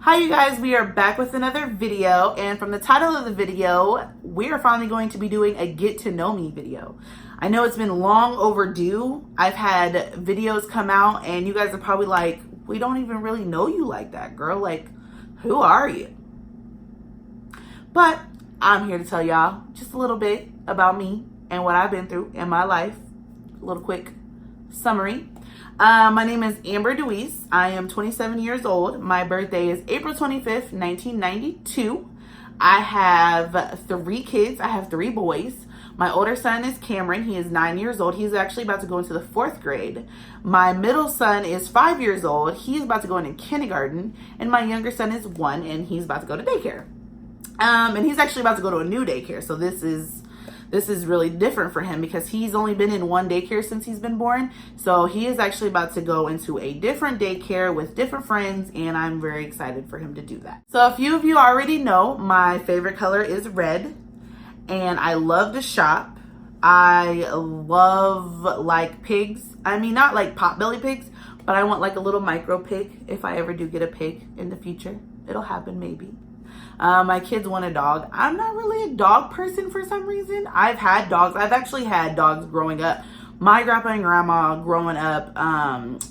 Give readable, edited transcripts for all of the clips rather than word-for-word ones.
Hi you guys, we are back with another video, and from the title of the video, we are finally going to be doing a get to know me video. I know it's been long overdue. I've had videos come out and you guys are probably like, we don't even really know you like that, girl. Like, who are you? But I'm here to tell y'all just a little bit about me and what I've been through in my life. A little quick summary. My name is Amber DeWeese. I am 27 years old. My birthday is April 25th, 1992. I have 3 kids. I have 3 boys. My older son is Camron. He is 9 years old. He's actually about to go into the 4th grade. My middle son is 5 years old. He's about to go into kindergarten. And my younger son is 1 and he's about to go to daycare. And he's actually about to go to a new daycare. So this is really different for him because he's only been in one daycare since he's been born. So he is actually about to go into a different daycare with different friends, and I'm very excited for him to do that. So a few of you already know my favorite color is red, and I love to shop. I love like pigs. I mean, not like potbelly pigs, but I want like a little micro pig if I ever do get a pig in the future. It'll happen maybe. My kids want a dog. I'm not really a dog person for some reason. I've had dogs. I've actually had dogs growing up. My grandpa and grandma growing up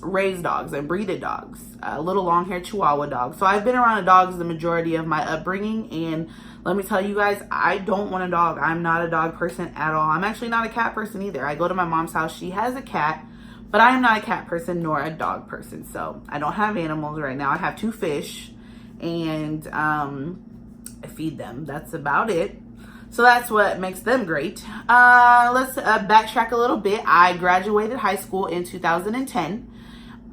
raised dogs and breeded dogs. Little long-haired Chihuahua dogs. So I've been around dogs the majority of my upbringing. And let me tell you guys, I don't want a dog. I'm not a dog person at all. I'm actually not a cat person either. I go to my mom's house. She has a cat. But I am not a cat person nor a dog person. So I don't have animals right now. I have 2 fish. And I feed them. That's about it. So that's what makes them great. Let's backtrack a little bit. I graduated high school in 2010.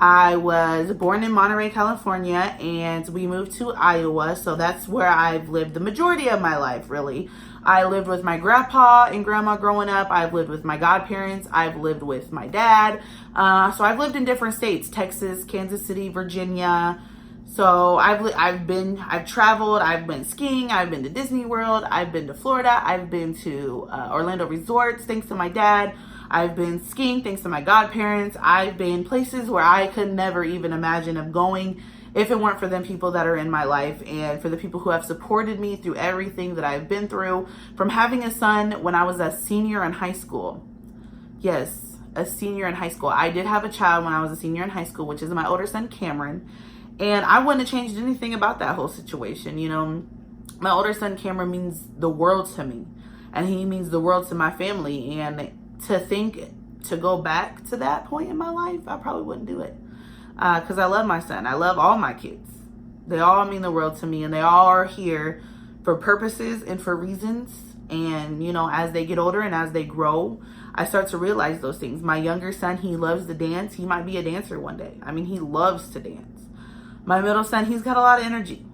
I was born in Monterey, California, and we moved to Iowa. So that's where I've lived the majority of my life, really. I lived with my grandpa and grandma growing up. I've lived with my godparents. I've lived with my dad. So I've lived in different states: Texas, Kansas City, Virginia. So I've traveled, I've been skiing, I've been to Disney World, I've been to Florida, I've been to Orlando resorts, thanks to my dad. I've been skiing, thanks to my godparents. I've been places where I could never even imagine of going if it weren't for them people that are in my life and for the people who have supported me through everything that I've been through, from having a son when I was a senior in high school. Yes, a senior in high school. I did have a child when I was a senior in high school, which is my older son, Camron. And I wouldn't have changed anything about that whole situation. You know, my older son, Camron, means the world to me. And he means the world to my family. And to go back to that point in my life, I probably wouldn't do it. Because I love my son. I love all my kids. They all mean the world to me. And they all are here for purposes and for reasons. And, you know, as they get older and as they grow, I start to realize those things. My younger son, he loves to dance. He might be a dancer one day. I mean, he loves to dance. My middle son, he's got a lot of energy.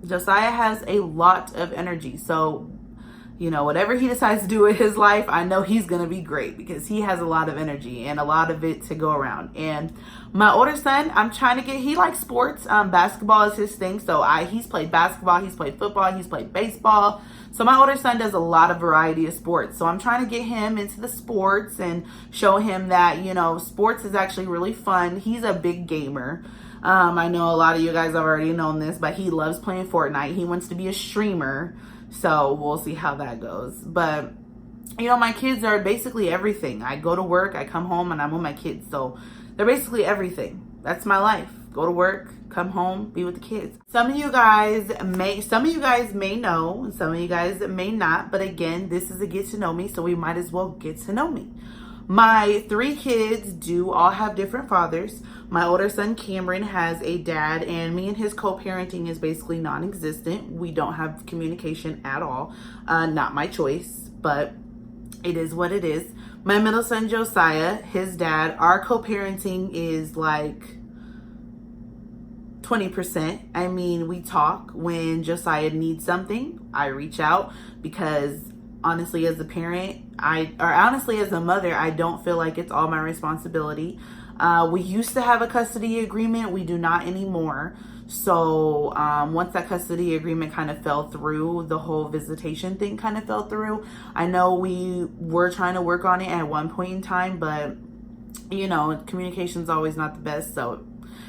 Josiah has a lot of energy. So, you know, whatever he decides to do with his life, I know he's going to be great because he has a lot of energy and a lot of it to go around. And my older son, he likes sports. Basketball is his thing. So he's played basketball, he's played football, he's played baseball. So my older son does a lot of variety of sports. So I'm trying to get him into the sports and show him that, you know, sports is actually really fun. He's a big gamer. I know a lot of you guys have already known this, but he loves playing Fortnite. He wants to be a streamer. So we'll see how that goes. But, you know, my kids are basically everything. I go to work, I come home, and I'm with my kids. So they're basically everything. That's my life. Go to work, come home, be with the kids. Some of you guys may know, and some of you guys may not. But again, this is a get to know me, so we might as well get to know me. My 3 kids do all have different fathers. My older son, Camron, has a dad, and me and his co-parenting is basically non-existent. We don't have communication at all. Not my choice, but it is what it is. My middle son, Josiah, his dad, our co-parenting is like 20%. I mean, we talk when Josiah needs something. I reach out because honestly, as a parent, as a mother, I don't feel like it's all my responsibility. We used to have a custody agreement. We do not anymore. So once that custody agreement kind of fell through, the whole visitation thing kind of fell through. I know we were trying to work on it at one point in time, but you know, communication's always not the best. So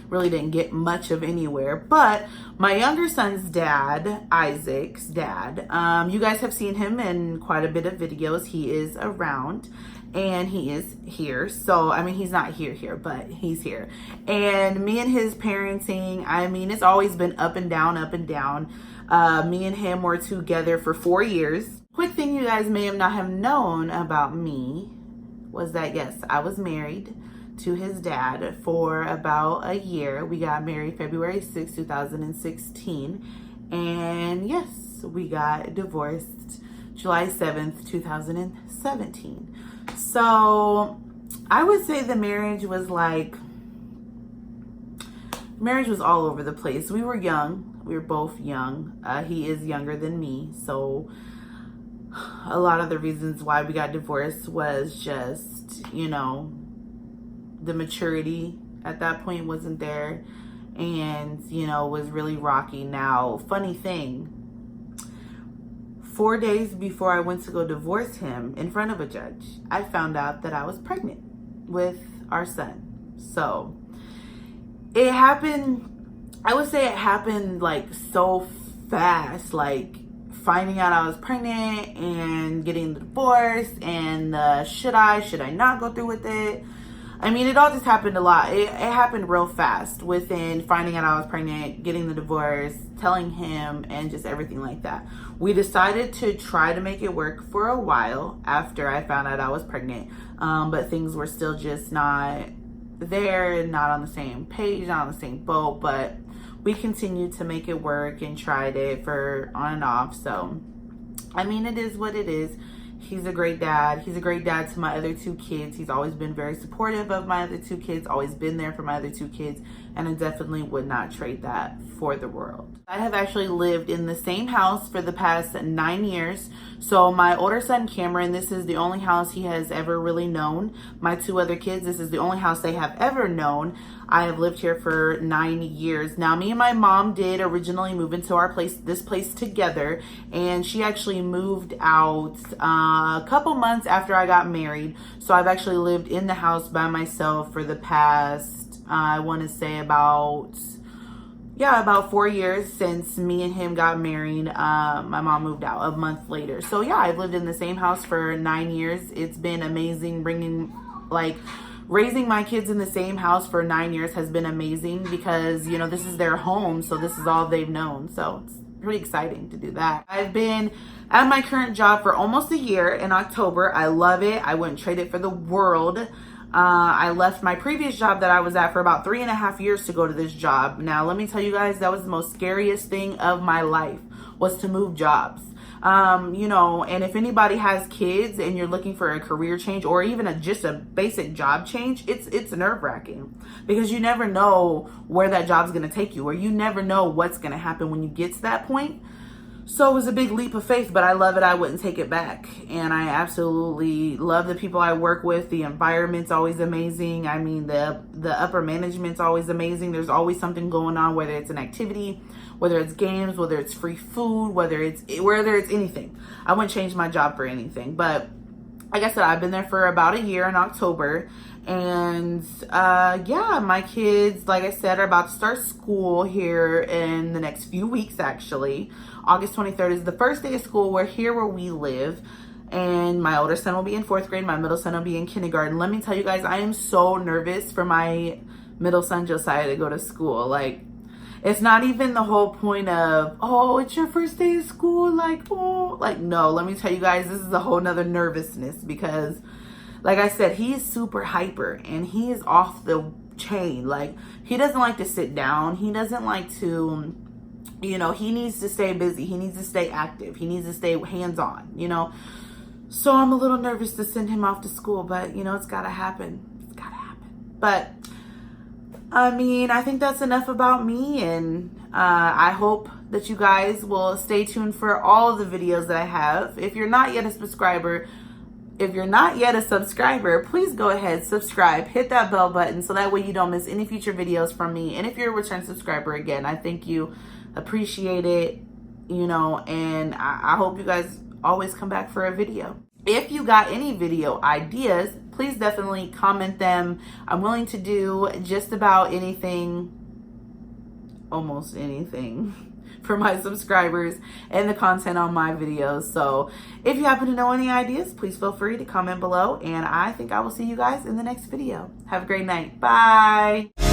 really didn't get much of anywhere. But my younger son's dad, Isaac's dad, you guys have seen him in quite a bit of videos. He is around and he is here. So, I mean, he's not here, but he's here. And me and his parenting, I mean, it's always been up and down, up and down. Me and him were together for 4 years. Quick thing you guys may not have known about me was that, yes, I was married to his dad for about a year. We got married February 6, 2016. And yes, we got divorced July 7th, 2017. So I would say the marriage was all over the place. We were young. We were both young. He is younger than me. So a lot of the reasons why we got divorced was just, you know, the maturity at that point wasn't there, and, you know, was really rocky. Now, funny thing, 4 days before I went to go divorce him in front of a judge, I found out that I was pregnant with our son. So it happened, I would say it happened like so fast, like finding out I was pregnant and getting the divorce and should I not go through with it. I mean, it all just happened a lot. It happened real fast within finding out I was pregnant, getting the divorce, telling him, and just everything like that. We decided to try to make it work for a while after I found out I was pregnant. But things were still just not there, not on the same page, not on the same boat. But we continued to make it work and tried it for on and off. So, I mean, it is what it is. He's a great dad. He's a great dad to my other 2 kids. He's always been very supportive of my other 2 kids, always been there for my other 2 kids, and I definitely would not trade that for the world. I have actually lived in the same house for the past 9 years. So my older son, Camron, this is the only house he has ever really known. My 2 other kids, this is the only house they have ever known. I have lived here for 9 years. Now, me and my mom did originally move into this place together, and she actually moved out a couple months after I got married. So I've actually lived in the house by myself for the past, I want to say about 4 years since me and him got married. My mom moved out a month later. So yeah, I've lived in the same house for 9 years. It's been amazing raising my kids in the same house for 9 years has been amazing because, you know, this is their home. So this is all they've known. So it's pretty exciting to do that. I've been at my current job for almost a year in October. I love it. I wouldn't trade it for the world. I left my previous job that I was at for about 3.5 years to go to this job. Now, let me tell you guys, that was the most scariest thing of my life, was to move jobs. You know, and if anybody has kids and you're looking for a career change or even just a basic job change, it's nerve-wracking because you never know where that job's going to take you, or you never know what's going to happen when you get to that point. So it was a big leap of faith, but I love it. I wouldn't take it back. And I absolutely love the people I work with. The environment's always amazing. I mean, the upper management's always amazing. There's always something going on, whether it's an activity, whether it's games, whether it's free food, whether it's anything. I wouldn't change my job for anything. But like I said, I've been there for about a year in October. And yeah, my kids, like I said, are about to start school here in the next few weeks, actually. August 23rd is the first day of school. We're here where we live. And my older son will be in 4th grade. My middle son will be in kindergarten. Let me tell you guys, I am so nervous for my middle son, Josiah, to go to school. Like, it's not even the whole point of, oh, it's your first day of school. No, let me tell you guys, this is a whole nother nervousness because, like I said, he is super hyper and he is off the chain. Like, he doesn't like to sit down. He doesn't like to, you know, he needs to stay busy. He needs to stay active. He needs to stay hands-on, you know. So I'm a little nervous to send him off to school, but, you know, it's got to happen. It's got to happen. But, I mean, I think that's enough about me, and I hope that you guys will stay tuned for all of the videos that I have. If you're not yet a subscriber, please go ahead, subscribe, hit that bell button so that way you don't miss any future videos from me. And if you're a return subscriber, again, I thank you, appreciate it, you know, and I hope you guys always come back for a video. If you got any video ideas, please definitely comment them. I'm willing to do just about anything, almost anything, for my subscribers and the content on my videos. So if you happen to know any ideas, please feel free to comment below, and I think I will see you guys in the next video. Have a great night. Bye.